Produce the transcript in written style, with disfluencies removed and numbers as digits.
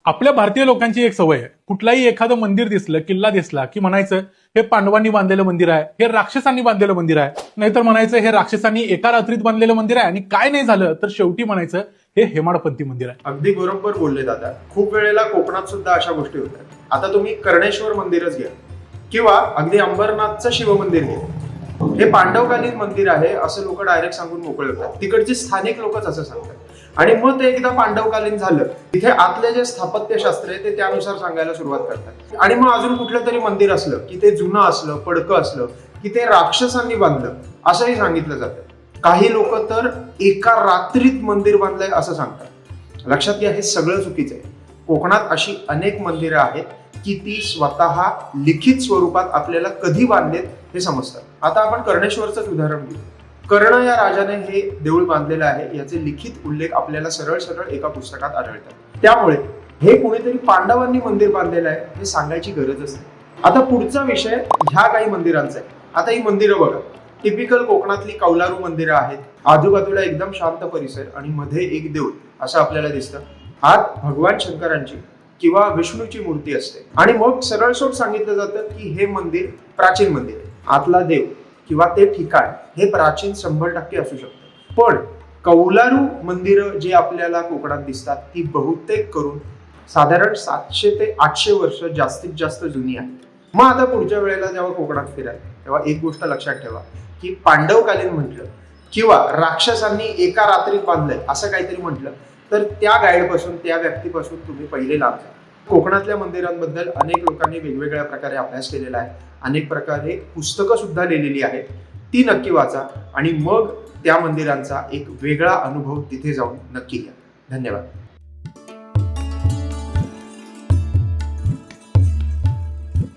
आपल्या भारतीय लोकांची एक सवय आहे, कुठलाही एखादं मंदिर दिसलं, किल्ला दिसला की म्हणायचं हे पांडवांनी बांधलेलं मंदिर आहे, हे राक्षसांनी बांधलेलं मंदिर आहे, नाहीतर म्हणायचं हे राक्षसांनी एका रात्रीत बांधलेलं मंदिर आहे आणि काय नाही झालं तर शेवटी म्हणायचं हे हेमाडपंथी मंदिर आहे. अगदी बरोबर बोलले दादा. खूप वेळेला कोकणात सुद्धा अशा गोष्टी होतात. आता तुम्ही कर्णेश्वर मंदिरच घ्या किंवा अगदी अंबरनाथचं शिवमंदिर घ्या. हे पांडवकालीन मंदिर आहे असं लोक डायरेक्ट सांगून मोकळे होतात. तिकडचे स्थानिक लोकच असं सांगतात आणि मग ते एकदा पांडवकालीन झालं, तिथे आतले जे स्थापत्यशास्त्र आहे ते त्यानुसार सांगायला सुरुवात करतात. आणि मग अजून कुठलं तरी मंदिर असलं की ते जुनं असलं, पडकं असलं की ते राक्षसांनी बांधलं असंही सांगितलं जातं. काही लोक तर एका रात्रीत मंदिर बांधलंय असं सांगतात. लक्षात घ्या, हे सगळं चुकीचं आहे. कोकणात अशी अनेक मंदिरं आहेत की ती स्वतः लिखित स्वरूपात आपल्याला कधी बांधलेत हे समजतात. आता आपण कर्णेश्वरचंच उदाहरण घेऊ. कर्ण या राजाने हे देऊळ बांधलेलं आहे याचे लिखित उल्लेख आपल्याला सरळ सरळ एका पुस्तकात आढळतात. त्यामुळे हे कुणीतरी पांडवांनी मंदिर बांधलेलं आहे हे सांगायची गरजच नाही. आता पुढचा विषय ह्या काही मंदिरांचा आहे. आता ही मंदिरं बघा, टिपिकल कोकणातली कौलारू मंदिरं आहेत. आजूबाजूला एकदम शांत परिसर आणि मध्ये एक देऊळ असं आपल्याला दिसतं. आत भगवान शंकरांची किंवा विष्णूची मूर्ती असते आणि मग सरळसोट सांगितलं जातं की हे मंदिर प्राचीन मंदिर आहे. आतला देव किंवा ते ठिकाण हे प्राचीन 100% असू शकतं. पण कौलारू मंदिरं जी आपल्याला कोकणात दिसतात ती बहुतेक करून साधारण 700 ते 800 वर्ष जास्तीत जास्त जुनी आहेत. मग आता पुढच्या वेळेला जेव्हा कोकणात फिराल तेव्हा एक गोष्ट लक्षात ठेवा की पांडवकालीन म्हटलं किंवा राक्षसांनी एका रात्रीत बांधलंय असं काहीतरी म्हटलं तर त्या गाईडपासून, त्या व्यक्तीपासून तुम्ही पहिले लांब जा. कोकणातल्या मंदिरांबद्दल अनेक लोकांनी वेगवेगळ्या प्रकारे अभ्यास केलेला आहे. अनेक प्रकारे पुस्तकं सुद्धा लिहिलेली आहेत. ती नक्की वाचा आणि मग त्या मंदिरांचा एक वेगळा अनुभव तिथे जाऊन नक्की घ्या. धन्यवाद.